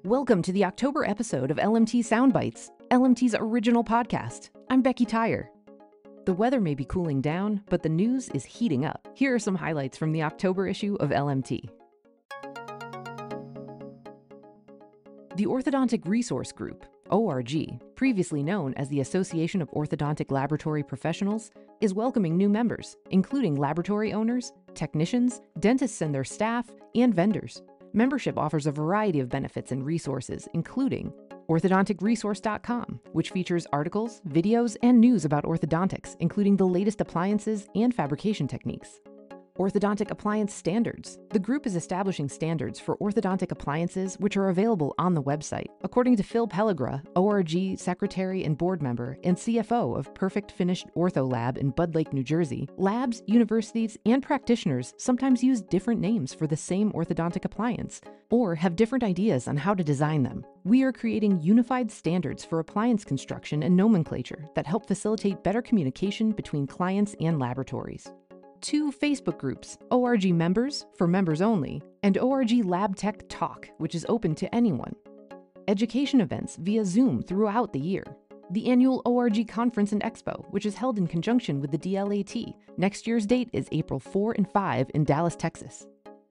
Welcome to the October episode of LMT Soundbites, LMT's original podcast. I'm Becky Tyre. The weather may be cooling down, but the news is heating up. Here are some highlights from the October issue of LMT. The Orthodontic Resource Group, ORG, previously known as the Association of Orthodontic Laboratory Professionals, is welcoming new members, including laboratory owners, technicians, dentists and their staff, and vendors. Membership offers a variety of benefits and resources, including orthodonticresource.com, which features articles, videos, and news about orthodontics, including the latest appliances and fabrication techniques. Orthodontic Appliance Standards. The group is establishing standards for orthodontic appliances, which are available on the website. According to Phil Pellegra, ORG Secretary and Board Member and CFO of Perfect Finished Ortho Lab in Bud Lake, New Jersey, labs, universities, and practitioners sometimes use different names for the same orthodontic appliance, or have different ideas on how to design them. We are creating unified standards for appliance construction and nomenclature that help facilitate better communication between clients and laboratories. 2 Facebook groups, ORG Members, for members only, and ORG Lab Tech Talk, which is open to anyone. Education events via Zoom throughout the year. The annual ORG Conference and Expo, which is held in conjunction with the DLAT. Next year's date is April 4 and 5 in Dallas, Texas.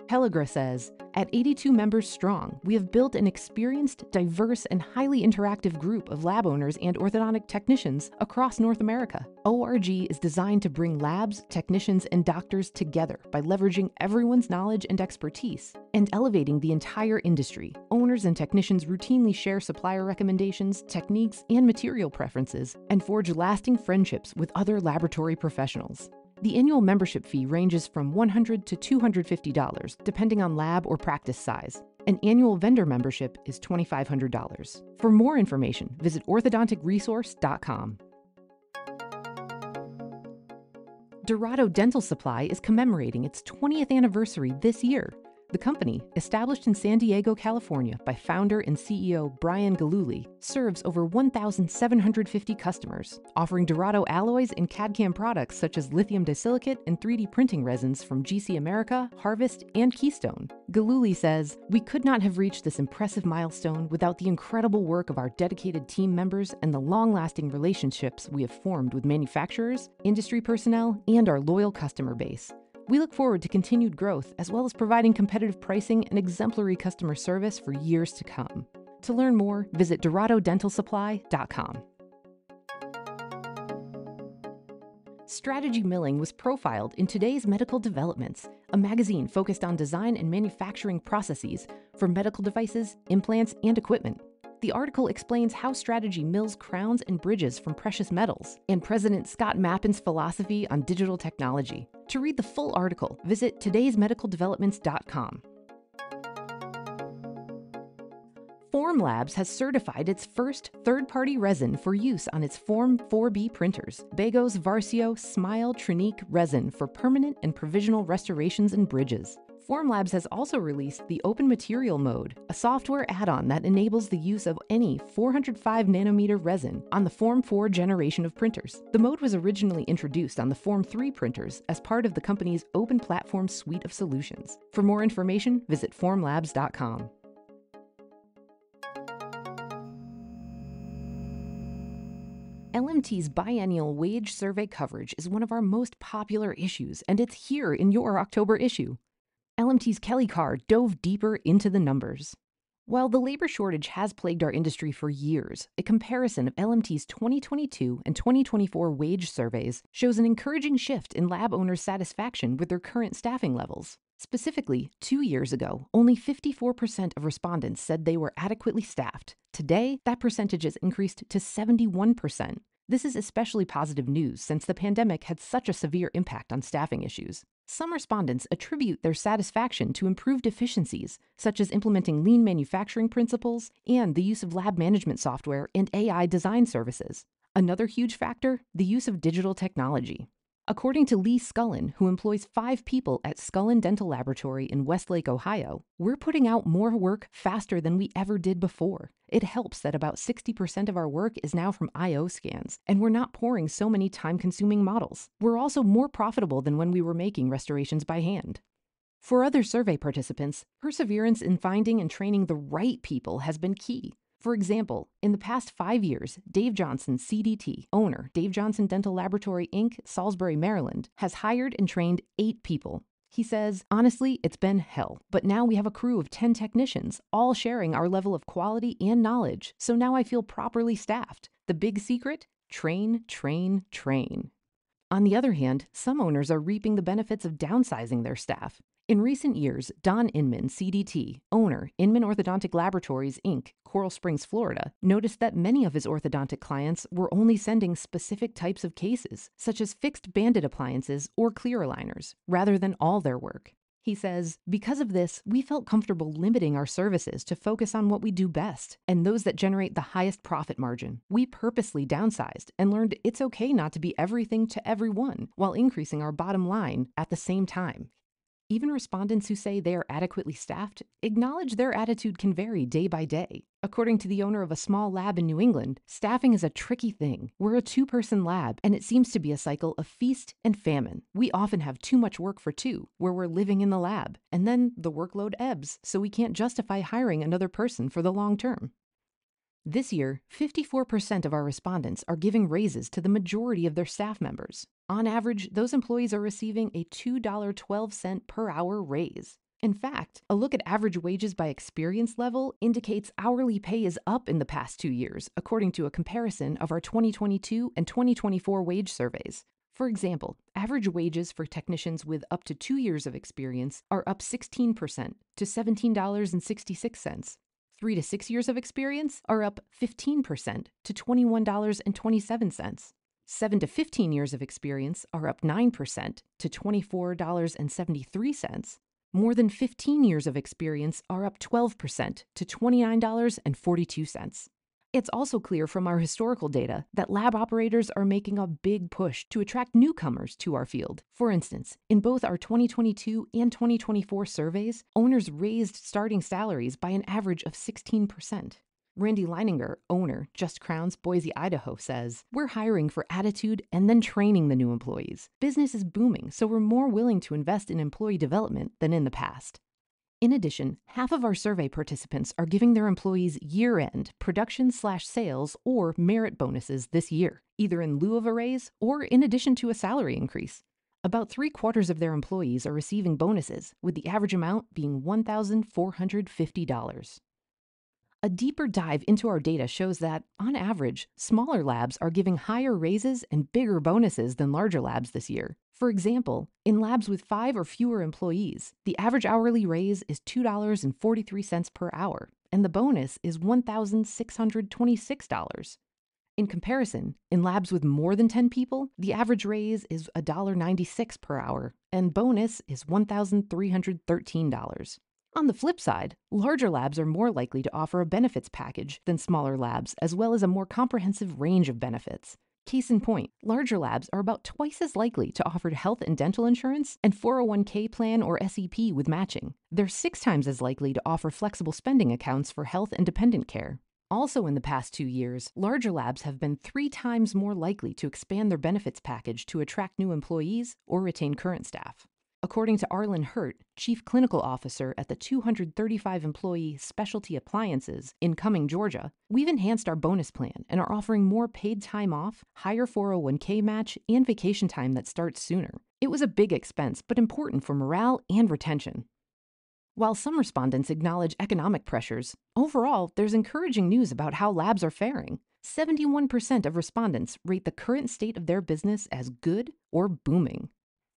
Pellegra says, at 82 members strong, we have built an experienced, diverse, and highly interactive group of lab owners and orthodontic technicians across North America. ORG is designed to bring labs, technicians, and doctors together by leveraging everyone's knowledge and expertise and elevating the entire industry. Owners and technicians routinely share supplier recommendations, techniques, and material preferences, and forge lasting friendships with other laboratory professionals. The annual membership fee ranges from $100 to $250, depending on lab or practice size. An annual vendor membership is $2,500. For more information, visit orthodonticresource.com. Dorado Dental Supply is commemorating its 20th anniversary this year. The company, established in San Diego, California by founder and CEO Brian Gillooly, serves over 1,750 customers, offering Dorado alloys and CAD/CAM products such as lithium disilicate and 3D printing resins from GC America, Harvest, and Keystone. Gillooly says, "We could not have reached this impressive milestone without the incredible work of our dedicated team members and the long-lasting relationships we have formed with manufacturers, industry personnel, and our loyal customer base. We look forward to continued growth, as well as providing competitive pricing and exemplary customer service for years to come." To learn more, visit DoradoDentalSupply.com. Strategy Milling was profiled in Today's Medical Developments, a magazine focused on design and manufacturing processes for medical devices, implants, and equipment. The article explains how Strategy mills crowns and bridges from precious metals and President Scott Mappin's philosophy on digital technology. To read the full article, visit todaysmedicaldevelopments.com. Formlabs has certified its first third-party resin for use on its Form 4B printers, Bagos Varsio Smile Trinique resin for permanent and provisional restorations and bridges. Formlabs has also released the Open Material Mode, a software add-on that enables the use of any 405 nanometer resin on the Form 4 generation of printers. The mode was originally introduced on the Form 3 printers as part of the company's open platform suite of solutions. For more information, visit formlabs.com. LMT's biennial wage survey coverage is one of our most popular issues, and it's here in your October issue. LMT's Kelly Carr dove deeper into the numbers. While the labor shortage has plagued our industry for years, a comparison of LMT's 2022 and 2024 wage surveys shows an encouraging shift in lab owners' satisfaction with their current staffing levels. Specifically, 2 years ago, only 54% of respondents said they were adequately staffed. Today, that percentage has increased to 71%. This is especially positive news since the pandemic had such a severe impact on staffing issues. Some respondents attribute their satisfaction to improved efficiencies, such as implementing lean manufacturing principles and the use of lab management software and AI design services. Another huge factor, the use of digital technology. According to Lee Scullin, who employs 5 people at Scullin Dental Laboratory in Westlake, Ohio, we're putting out more work faster than we ever did before. It helps that about 60% of our work is now from I/O scans, and we're not pouring so many time-consuming models. We're also more profitable than when we were making restorations by hand. For other survey participants, perseverance in finding and training the right people has been key. For example, in the past 5 years, Dave Johnson, CDT, owner, Dave Johnson Dental Laboratory, Inc., Salisbury, Maryland, has hired and trained 8 people. He says, honestly, it's been hell, but now we have a crew of 10 technicians, all sharing our level of quality and knowledge, so now I feel properly staffed. The big secret? Train, train, train. On the other hand, some owners are reaping the benefits of downsizing their staff. In recent years, Don Inman, CDT, owner, Inman Orthodontic Laboratories, Inc., Coral Springs, Florida, noticed that many of his orthodontic clients were only sending specific types of cases, such as fixed banded appliances or clear aligners, rather than all their work. He says, because of this, we felt comfortable limiting our services to focus on what we do best and those that generate the highest profit margin. We purposely downsized and learned it's okay not to be everything to everyone while increasing our bottom line at the same time. Even respondents who say they are adequately staffed acknowledge their attitude can vary day by day. According to the owner of a small lab in New England, staffing is a tricky thing. We're a 2-person lab, and it seems to be a cycle of feast and famine. We often have too much work for 2, where we're living in the lab, and then the workload ebbs, so we can't justify hiring another person for the long term. This year, 54% of our respondents are giving raises to the majority of their staff members. On average, those employees are receiving a $2.12 per hour raise. In fact, a look at average wages by experience level indicates hourly pay is up in the past 2 years, according to a comparison of our 2022 and 2024 wage surveys. For example, average wages for technicians with up to 2 years of experience are up 16% to $17.66. 3 to 6 years of experience are up 15% to $21.27. 7 to 15 years of experience are up 9% to $24.73. More than 15 years of experience are up 12% to $29.42. It's also clear from our historical data that lab operators are making a big push to attract newcomers to our field. For instance, in both our 2022 and 2024 surveys, owners raised starting salaries by an average of 16%. Randy Leininger, owner, Just Crowns, Boise, Idaho, says, we're hiring for attitude and then training the new employees. Business is booming, so we're more willing to invest in employee development than in the past. In addition, half of our survey participants are giving their employees year-end production/sales or merit bonuses this year, either in lieu of a raise or in addition to a salary increase. About 3/4 of their employees are receiving bonuses, with the average amount being $1,450. A deeper dive into our data shows that, on average, smaller labs are giving higher raises and bigger bonuses than larger labs this year. For example, in labs with 5 or fewer employees, the average hourly raise is $2.43 per hour, and the bonus is $1,626. In comparison, in labs with more than 10 people, the average raise is $1.96 per hour, and bonus is $1,313. On the flip side, larger labs are more likely to offer a benefits package than smaller labs, as well as a more comprehensive range of benefits. Case in point, larger labs are about twice as likely to offer health and dental insurance and 401k plan or SEP with matching. They're 6 times as likely to offer flexible spending accounts for health and dependent care. Also in the past 2 years, larger labs have been 3 times more likely to expand their benefits package to attract new employees or retain current staff. According to Arlen Hurt, Chief Clinical Officer at the 235-employee Specialty Appliances in Cumming, Georgia, we've enhanced our bonus plan and are offering more paid time off, higher 401k match, and vacation time that starts sooner. It was a big expense, but important for morale and retention. While some respondents acknowledge economic pressures, overall, there's encouraging news about how labs are faring. 71% of respondents rate the current state of their business as good or booming.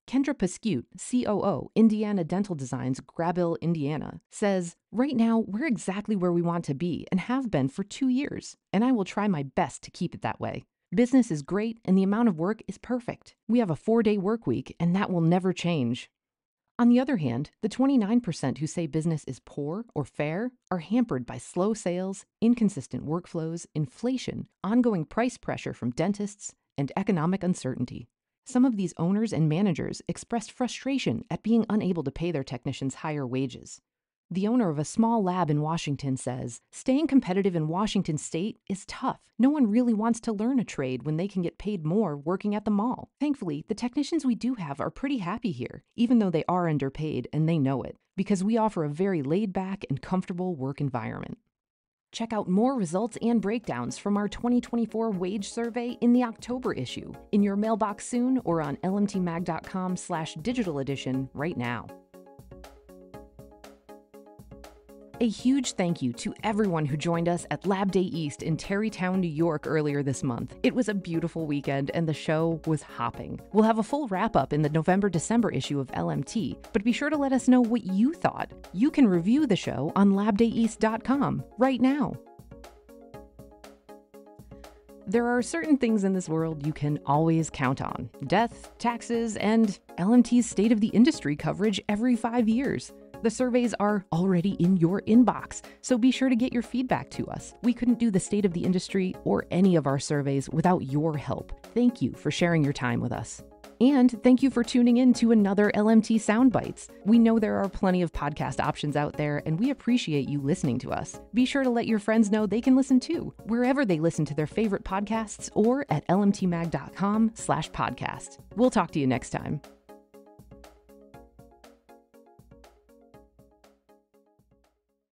Kendra Pascute, COO, Indiana Dental Designs, Grabill, Indiana, says, right now, we're exactly where we want to be and have been for 2 years, and I will try my best to keep it that way. Business is great and the amount of work is perfect. We have a 4-day work week and that will never change. On the other hand, the 29% who say business is poor or fair are hampered by slow sales, inconsistent workflows, inflation, ongoing price pressure from dentists, and economic uncertainty. Some of these owners and managers expressed frustration at being unable to pay their technicians higher wages. The owner of a small lab in Washington says, "Staying competitive in Washington state is tough. No one really wants to learn a trade when they can get paid more working at the mall. Thankfully, the technicians we do have are pretty happy here, even though they are underpaid and they know it, because we offer a very laid-back and comfortable work environment." Check out more results and breakdowns from our 2024 wage survey in the October issue, in your mailbox soon or on lmtmag.com/digital edition right now. A huge thank you to everyone who joined us at Lab Day East in Tarrytown, New York earlier this month. It was a beautiful weekend and the show was hopping. We'll have a full wrap-up in the November-December issue of LMT, but be sure to let us know what you thought. You can review the show on labdayeast.com right now. There are certain things in this world you can always count on: death, taxes, and LMT's State of the Industry coverage every 5 years. The surveys are already in your inbox, so be sure to get your feedback to us. We couldn't do the State of the Industry or any of our surveys without your help. Thank you for sharing your time with us. And thank you for tuning in to another LMT Soundbites. We know there are plenty of podcast options out there, and we appreciate you listening to us. Be sure to let your friends know they can listen too, wherever they listen to their favorite podcasts or at lmtmag.com/podcast. We'll talk to you next time.